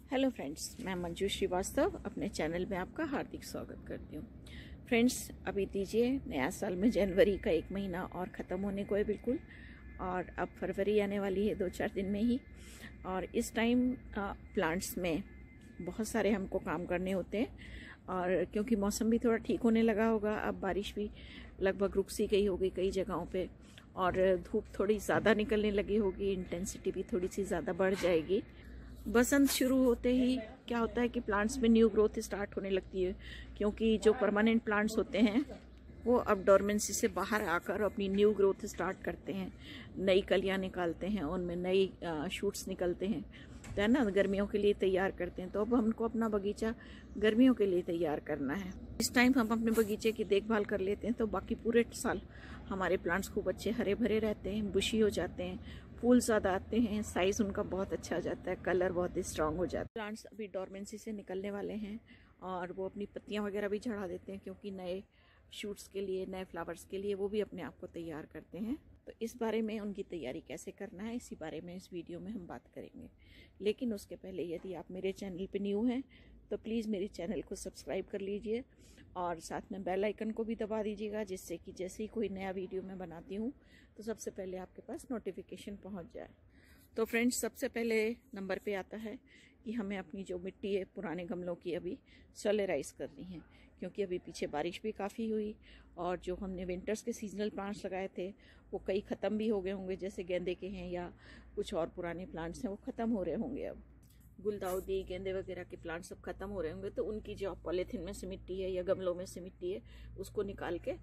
Hello friends, मैं मंजू श्रीवास्तव अपने channel में आपका हार्दिक स्वागत करती हूँ। फ्रेंड्स, अभी दीजिए नया साल में जनवरी का 1 महीना और ख़त्म होने को है बिल्कुल, और अब फरवरी आने वाली है 2-4 दिन में ही। और इस टाइम प्लांट्स में बहुत सारे हमको काम करने होते हैं, और क्योंकि मौसम भी थोड़ा ठीक होने लगा होगा, अब बारिश भी लगभग रुक सी गई होगी कई जगहों पे, और धूप थोड़ी ज़्यादा निकलने लगी होगी, इंटेंसिटी भी थोड़ी सी ज़्यादा बढ़ जाएगी। बसंत शुरू होते ही क्या होता है कि प्लांट्स में न्यू ग्रोथ स्टार्ट होने लगती है, क्योंकि जो परमानेंट प्लांट्स होते हैं वो अब डोरमेंसी से बाहर आकर अपनी न्यू ग्रोथ स्टार्ट करते हैं, नई कलियां निकालते हैं, उनमें नई शूट्स निकलते हैं, तो है ना, गर्मियों के लिए तैयार करते हैं। तो अब हमको अपना बगीचा गर्मियों के लिए तैयार करना है। इस टाइम हम अपने बगीचे की देखभाल कर लेते हैं तो बाकी पूरे साल हमारे प्लांट्स खूब अच्छे हरे भरे रहते हैं, बुशी हो जाते हैं, फूल ज़्यादा आते हैं, साइज़ उनका बहुत अच्छा आ जाता है, कलर बहुत ही स्ट्रांग हो जाता है। प्लांट्स अभी डोरमेंसी से निकलने वाले हैं और वो अपनी पत्तियां वगैरह भी झड़ा देते हैं, क्योंकि नए शूट्स के लिए, नए फ्लावर्स के लिए वो भी अपने आप को तैयार करते हैं। तो इस बारे में उनकी तैयारी कैसे करना है, इसी बारे में इस वीडियो में हम बात करेंगे। लेकिन उसके पहले यदि आप मेरे चैनल पे न्यू हैं तो प्लीज़ मेरे चैनल को सब्सक्राइब कर लीजिए और साथ में बेल आइकन को भी दबा दीजिएगा, जिससे कि जैसे ही कोई नया वीडियो मैं बनाती हूँ तो सबसे पहले आपके पास नोटिफिकेशन पहुँच जाए। तो फ्रेंड्स, सबसे पहले नंबर पे आता है कि हमें अपनी जो मिट्टी है पुराने गमलों की अभी सोलराइज करनी है, क्योंकि अभी पीछे बारिश भी काफ़ी हुई और जो हमने विंटर्स के सीजनल प्लांट्स लगाए थे वो कई ख़त्म भी हो गए होंगे, जैसे गेंदे के हैं या कुछ और पुराने प्लांट्स हैं वो ख़त्म हो रहे होंगे। अब गुलदाउदी, गेंदे वगैरह के प्लांट्स सब ख़त्म हो रहे होंगे, तो उनकी जो पॉलीथीन में से मिट्टी है या गमलों में से मिट्टी है उसको निकाल के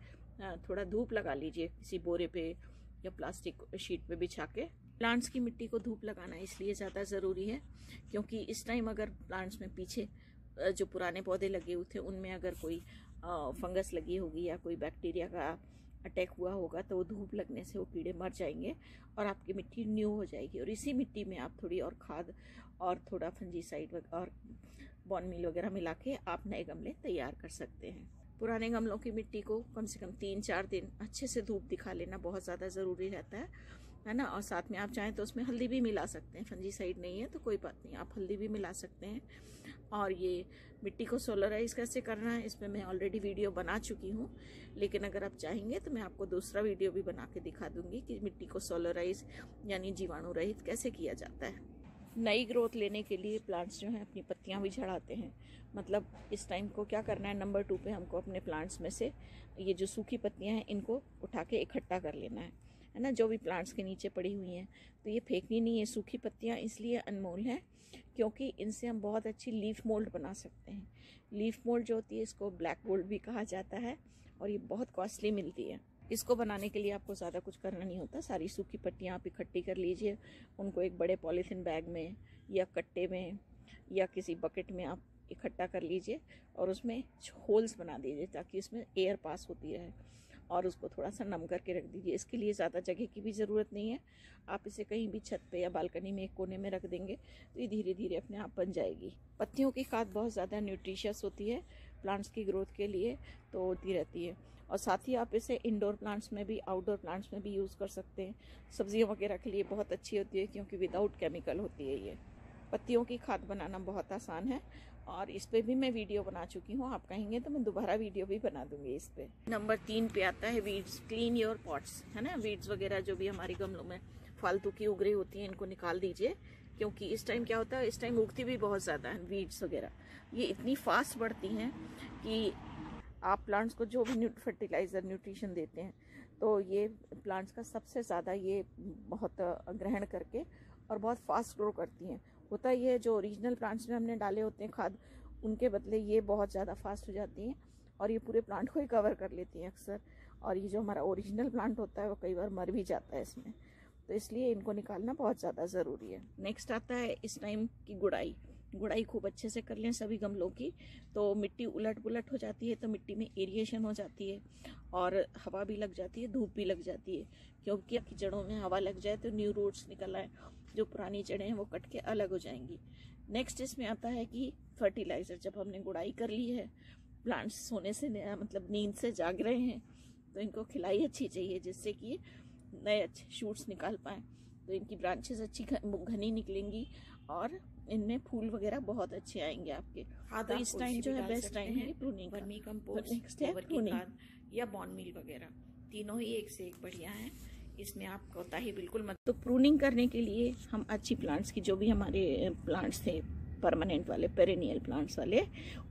थोड़ा धूप लगा लीजिए, किसी बोरे पे या प्लास्टिक शीट पे बिछा के। प्लांट्स की मिट्टी को धूप लगाना इसलिए ज़्यादा ज़रूरी है क्योंकि इस टाइम अगर प्लांट्स में पीछे जो पुराने पौधे लगे हुए थे उनमें अगर कोई फंगस लगी होगी या कोई बैक्टीरिया का अटैक हुआ होगा तो वो धूप लगने से वो कीड़े मर जाएंगे और आपकी मिट्टी न्यू हो जाएगी। और इसी मिट्टी में आप थोड़ी और खाद और थोड़ा फंजीसाइड और बॉन मील वगैरह मिला के आप नए गमले तैयार कर सकते हैं। पुराने गमलों की मिट्टी को कम से कम 3-4 दिन अच्छे से धूप दिखा लेना बहुत ज़्यादा ज़रूरी रहता है ना। और साथ में आप चाहें तो उसमें हल्दी भी मिला सकते हैं, फंजीसाइड नहीं है तो कोई बात नहीं, आप हल्दी भी मिला सकते हैं। और ये मिट्टी को सोलराइज कैसे करना है इसमें मैं ऑलरेडी वीडियो बना चुकी हूँ, लेकिन अगर आप चाहेंगे तो मैं आपको दूसरा वीडियो भी बना के दिखा दूंगी कि मिट्टी को सोलराइज यानी जीवाणु रहित कैसे किया जाता है। नई ग्रोथ लेने के लिए प्लांट्स जो हैं अपनी पत्तियां भी झड़ाते हैं। मतलब इस टाइम को क्या करना है, नंबर 2 पे हमको अपने प्लांट्स में से ये जो सूखी पत्तियां हैं इनको उठा के इकट्ठा कर लेना है ना। जो भी प्लांट्स के नीचे पड़ी हुई हैं तो ये फेंकनी नहीं है। सूखी पत्तियां इसलिए अनमोल हैं क्योंकि इनसे हम बहुत अच्छी लीफ मोल्ड बना सकते हैं। लीफ मोल्ड जो होती है इसको ब्लैक गोल्ड भी कहा जाता है और ये बहुत कॉस्टली मिलती है। इसको बनाने के लिए आपको ज़्यादा कुछ करना नहीं होता। सारी सूखी पत्तियाँ आप इकट्ठी कर लीजिए, उनको एक बड़े पॉलीथीन बैग में या कट्टे में या किसी बकेट में आप इकट्ठा कर लीजिए और उसमें होल्स बना दीजिए ताकि उसमें एयर पास होती रहे, और उसको थोड़ा सा नम करके रख दीजिए। इसके लिए ज़्यादा जगह की भी ज़रूरत नहीं है, आप इसे कहीं भी छत पे या बालकनी में एक कोने में रख देंगे तो ये धीरे धीरे अपने आप बन जाएगी। पत्तियों की खाद बहुत ज़्यादा न्यूट्रिशियस होती है प्लांट्स की ग्रोथ के लिए, तो होती रहती है। और साथ ही आप इसे इंडोर प्लांट्स में भी, आउटडोर प्लांट्स में भी यूज़ कर सकते हैं। सब्जियों वगैरह के लिए बहुत अच्छी होती है क्योंकि विदाउट केमिकल होती है ये। पत्तियों की खाद बनाना बहुत आसान है और इस पे भी मैं वीडियो बना चुकी हूँ, आप कहेंगे तो मैं दोबारा वीडियो भी बना दूंगी इस पे। नंबर 3 पे आता है वीड्स। क्लीन योर पॉट्स, है ना। वीड्स वगैरह जो भी हमारे गमलों में फालतू की उग रही होती हैं इनको निकाल दीजिए, क्योंकि इस टाइम क्या होता है, इस टाइम उगती भी बहुत ज़्यादा है वीड्स वगैरह। ये इतनी फास्ट बढ़ती हैं कि आप प्लांट्स को जो भी फर्टिलाइज़र न्यूट्रिशन देते हैं तो ये प्लांट्स का सबसे ज़्यादा ये बहुत ग्रहण करके और बहुत फास्ट ग्रो करती हैं। होता ये है, जो ओरिजिनल प्लांट्स में हमने डाले होते हैं खाद, उनके बदले ये बहुत ज़्यादा फास्ट हो जाती हैं और ये पूरे प्लांट को ही कवर कर लेती हैं अक्सर। और ये जो हमारा ओरिजिनल प्लांट होता है वो कई बार मर भी जाता है इसमें, तो इसलिए इनको निकालना बहुत ज़्यादा ज़रूरी है। नेक्स्ट आता है इस टाइम की गुड़ाई। गुड़ाई खूब अच्छे से कर लें सभी गमलों की, तो मिट्टी उलट पुलट हो जाती है, तो मिट्टी में एरिएशन हो जाती है और हवा भी लग जाती है, धूप भी लग जाती है। क्योंकि जड़ों में हवा लग जाए तो न्यू रूट्स निकल आए, जो पुरानी जड़ें हैं वो कट के अलग हो जाएंगी। नेक्स्ट इसमें आता है कि फर्टिलाइज़र। जब हमने गुड़ाई कर ली है, प्लांट्स सोने से मतलब नींद से जाग रहे हैं, तो इनको खिलाई अच्छी चाहिए जिससे कि नए अच्छे शूट्स निकाल पाएँ, तो इनकी ब्रांचेस अच्छी घनी निकलेंगी और इनमें फूल वगैरह बहुत अच्छे आएंगे आपके। तो इस टाइम जो है बेस्ट टाइम है प्रूनिंग का। वर्मी कंपोस्ट, नेक्स्ट है गोबर की खाद या बॉन मील वगैरह, तीनों ही एक से एक बढ़िया है, इसमें आप कोताही बिल्कुल मत। तो प्रूनिंग करने के लिए हम अच्छी प्लांट्स की, जो भी हमारे प्लांट्स थे परमानेंट वाले, पेरेनियल प्लांट्स वाले,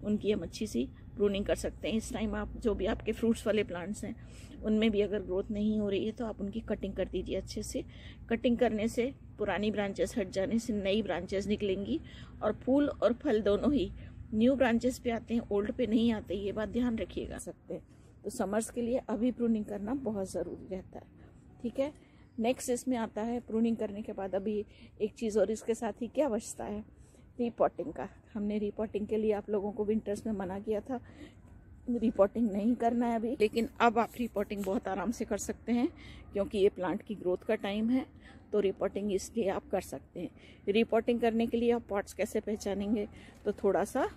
उनकी हम अच्छी सी प्रूनिंग कर सकते हैं। इस टाइम आप जो भी आपके फ्रूट्स वाले प्लांट्स हैं उनमें भी अगर ग्रोथ नहीं हो रही है तो आप उनकी कटिंग कर दीजिए अच्छे से। कटिंग करने से पुरानी ब्रांचेस हट जाने से नई ब्रांचेस निकलेंगी और फूल और फल दोनों ही न्यू ब्रांचेस पे आते हैं, ओल्ड पे नहीं आते, ये बात ध्यान रखिएगा सकते हैं। तो समर्स के लिए अभी प्रूनिंग करना बहुत ज़रूरी रहता है, ठीक है। नेक्स्ट इसमें आता है प्रूनिंग करने के बाद अभी एक चीज़ और इसके साथ ही क्या बचता है, रीपॉटिंग का। हमने रीपॉटिंग के लिए आप लोगों को विंटर्स में मना किया था, रीपॉटिंग नहीं करना है अभी, लेकिन अब आप रीपॉटिंग बहुत आराम से कर सकते हैं क्योंकि ये प्लांट की ग्रोथ का टाइम है। तो रीपॉटिंग इसलिए आप कर सकते हैं। रीपॉटिंग करने के लिए आप पॉट्स कैसे पहचानेंगे, तो थोड़ा सा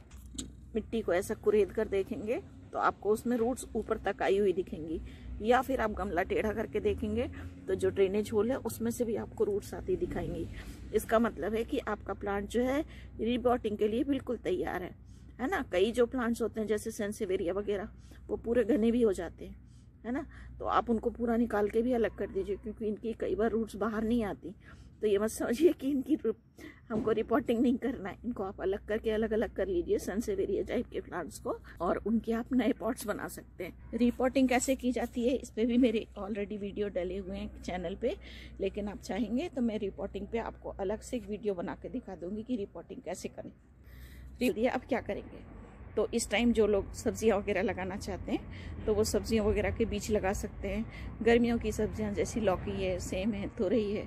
मिट्टी को ऐसा कुरेद कर देखेंगे तो आपको उसमें रूट्स ऊपर तक आई हुई दिखेंगी, या फिर आप गमला टेढ़ा करके देखेंगे तो जो ड्रेनेज होल है उसमें से भी आपको रूट्स आती दिखाएंगी। इसका मतलब है कि आपका प्लांट जो है रीपॉटिंग के लिए बिल्कुल तैयार है ना। कई जो प्लांट्स होते हैं जैसे सेंसेवेरिया वगैरह, वो पूरे घने भी हो जाते हैं, है ना। तो आप उनको पूरा निकाल के भी अलग कर दीजिए क्योंकि इनकी कई बार रूट्स बाहर नहीं आती। तो ये मत समझिए कि इनकी हमको रिपोर्टिंग नहीं करना है, इनको आप अलग करके अलग अलग कर लीजिए सेंसेवेरिया टाइप के प्लांट्स को, और उनके आप नए पॉट्स बना सकते हैं। रिपोर्टिंग कैसे की जाती है इस पर भी मेरे ऑलरेडी वीडियो डले हुए हैं चैनल पे, लेकिन आप चाहेंगे तो मैं रिपोर्टिंग पे आपको अलग से एक वीडियो बना के दिखा दूंगी कि रिपोर्टिंग कैसे करें। चलिए अब क्या करेंगे, तो इस टाइम जो लोग सब्जियां वगैरह लगाना चाहते हैं तो वो सब्जियां वगैरह के बीज लगा सकते हैं। गर्मियों की सब्जियां जैसी लौकी है, सेम है, तुरई है,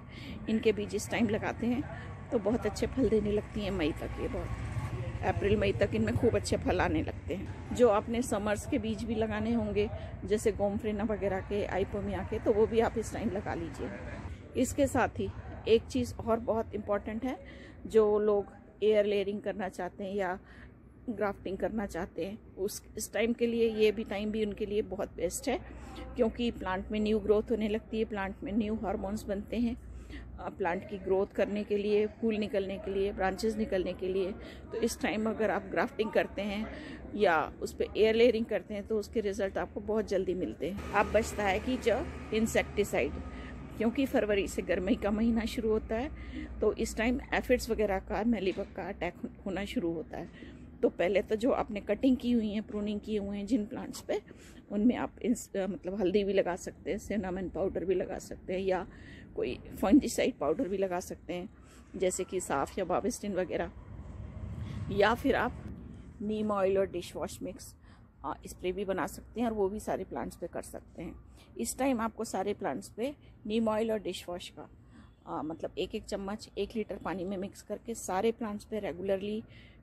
इनके बीज इस टाइम लगाते हैं तो बहुत अच्छे फल देने लगती हैं मई तक। ये बहुत अप्रैल मई तक इनमें खूब अच्छे फल आने लगते हैं। जो आपने समर्स के बीज भी लगाने होंगे जैसे गोमफ्रेना वगैरह के, आइपोमिया के, तो वो भी आप इस टाइम लगा लीजिए। इसके साथ ही एक चीज़ और बहुत इम्पॉर्टेंट है, जो लोग एयर लेयरिंग करना चाहते हैं या ग्राफ्टिंग करना चाहते हैं इस टाइम के लिए ये भी टाइम भी उनके लिए बहुत बेस्ट है, क्योंकि प्लांट में न्यू ग्रोथ होने लगती है, प्लांट में न्यू हार्मोन्स बनते हैं प्लांट की ग्रोथ करने के लिए, फूल निकलने के लिए, ब्रांचेस निकलने के लिए। तो इस टाइम अगर आप ग्राफ्टिंग करते हैं या उस पर एयर लेयरिंग करते हैं तो उसके रिजल्ट आपको बहुत जल्दी मिलते हैं। अब बचता है कि जो इंसेक्टिसाइड, क्योंकि फरवरी से गर्मी का महीना शुरू होता है तो इस टाइम एफिड्स वगैरह का, मेलीबग का अटैक होना शुरू होता है। तो पहले तो जो आपने कटिंग की हुई है, प्रूनिंग किए हुए हैं जिन प्लांट्स पे, उनमें आप मतलब हल्दी भी लगा सकते हैं, सिनामन पाउडर भी लगा सकते हैं, या कोई फंजीसाइड पाउडर भी लगा सकते हैं जैसे कि साफ या बाविस्टिन वगैरह, या फिर आप नीम ऑयल और डिश वॉश मिक्स स्प्रे भी बना सकते हैं और वो भी सारे प्लांट्स पे कर सकते हैं। इस टाइम आपको सारे प्लांट्स पे नीम ऑयल और डिश वॉश का मतलब 1-1 चम्मच 1 लीटर पानी में मिक्स करके सारे प्लांट्स पे रेगुलरली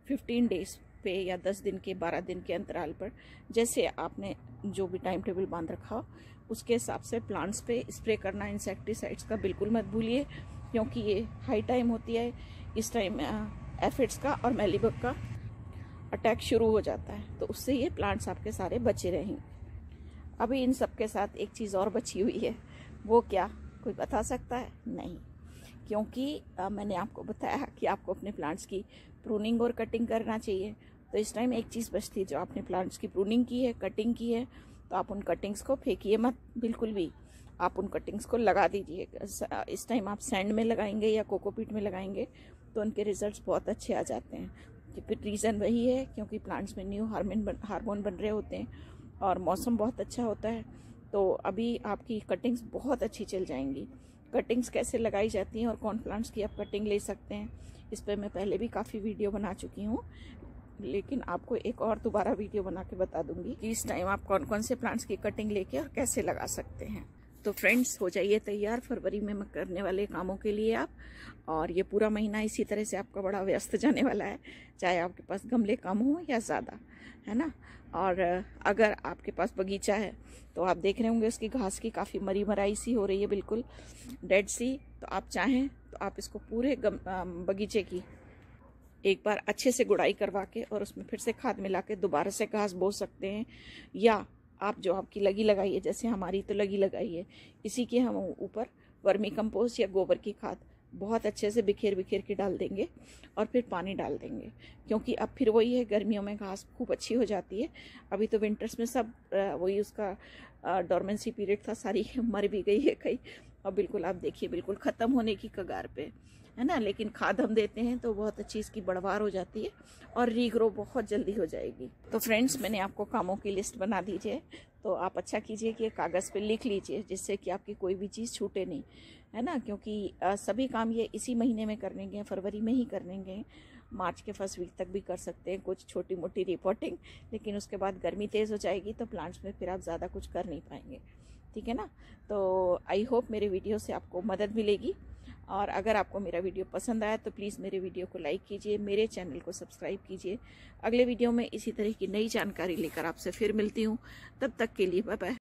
15 डेज पे या 10 दिन के 12 दिन के अंतराल पर, जैसे आपने जो भी टाइम टेबल बांध रखा हो उसके हिसाब से प्लांट्स पे स्प्रे करना। इंसेक्टिसाइड्स का बिल्कुल मत भूलिए क्योंकि ये हाई टाइम होती है, इस टाइम एफिड्स का और मेलीबग का अटैक शुरू हो जाता है, तो उससे ये प्लांट्स आपके सारे बचे रहेंगे। अभी इन सब के साथ एक चीज़ और बची हुई है, वो क्या कोई बता सकता है? नहीं, क्योंकि मैंने आपको बताया कि आपको अपने प्लांट्स की प्रूनिंग और कटिंग करना चाहिए। तो इस टाइम एक चीज़ बचती है, जो आपने प्लांट्स की प्रूनिंग की है, कटिंग की है, तो आप उन कटिंग्स को फेंकिए मत बिल्कुल भी, आप उन कटिंग्स को लगा दीजिए। इस टाइम आप सैंड में लगाएंगे या कोकोपीट में लगाएंगे तो उनके रिजल्ट्स बहुत अच्छे आ जाते हैं। फिर रीज़न वही है क्योंकि प्लांट्स में न्यू हार्मोन बन रहे होते हैं और मौसम बहुत अच्छा होता है, तो अभी आपकी कटिंग्स बहुत अच्छी चल जाएंगी। कटिंग्स कैसे लगाई जाती हैं और कौन प्लांट्स की आप कटिंग ले सकते हैं, इस पर मैं पहले भी काफ़ी वीडियो बना चुकी हूँ, लेकिन आपको एक और दोबारा वीडियो बना के बता दूंगी कि इस टाइम आप कौन कौन से प्लांट्स की कटिंग लेके और कैसे लगा सकते हैं। तो फ्रेंड्स, हो जाइए तैयार फरवरी में करने वाले कामों के लिए आप, और ये पूरा महीना इसी तरह से आपका बड़ा व्यस्त जाने वाला है, चाहे आपके पास गमले कम हो या ज़्यादा, है ना। और अगर आपके पास बगीचा है तो आप देख रहे होंगे उसकी घास की काफ़ी मरी मराई सी हो रही है, बिल्कुल डेड सी। तो आप चाहें तो आप इसको पूरे बगीचे की एक बार अच्छे से गुड़ाई करवा के और उसमें फिर से खाद मिला के दोबारा से घास बो सकते हैं, या आप जो आपकी लगी लगाई है, जैसे हमारी तो लगी लगाई है, इसी के हम ऊपर वर्मी कंपोस्ट या गोबर की खाद बहुत अच्छे से बिखेर बिखेर के डाल देंगे और फिर पानी डाल देंगे, क्योंकि अब फिर वही है, गर्मियों में घास खूब अच्छी हो जाती है। अभी तो विंटर्स में सब वही उसका डोरमेंसी पीरियड था, सारी मर भी गई है कई, और बिल्कुल आप देखिए बिल्कुल ख़त्म होने की कगार पे है ना। लेकिन खाद हम देते हैं तो बहुत अच्छी इसकी बढ़वार हो जाती है और रीग्रो बहुत जल्दी हो जाएगी। तो फ्रेंड्स, मैंने आपको कामों की लिस्ट बना दीजिए, तो आप अच्छा कीजिए कि कागज़ पे लिख लीजिए, जिससे कि आपकी कोई भी चीज़ छूटे नहीं, है ना। क्योंकि सभी काम ये इसी महीने में करने, फरवरी में ही करने, मार्च के फर्स्ट वीक तक भी कर सकते हैं कुछ छोटी मोटी रिपोर्टिंग, लेकिन उसके बाद गर्मी तेज़ हो जाएगी तो प्लांट्स में फिर आप ज़्यादा कुछ कर नहीं पाएंगे, ठीक है ना। तो आई होप मेरे वीडियो से आपको मदद मिलेगी, और अगर आपको मेरा वीडियो पसंद आया तो प्लीज़ मेरे वीडियो को लाइक कीजिए, मेरे चैनल को सब्सक्राइब कीजिए। अगले वीडियो में इसी तरह की नई जानकारी लेकर आपसे फिर मिलती हूँ, तब तक के लिए बाय बाय।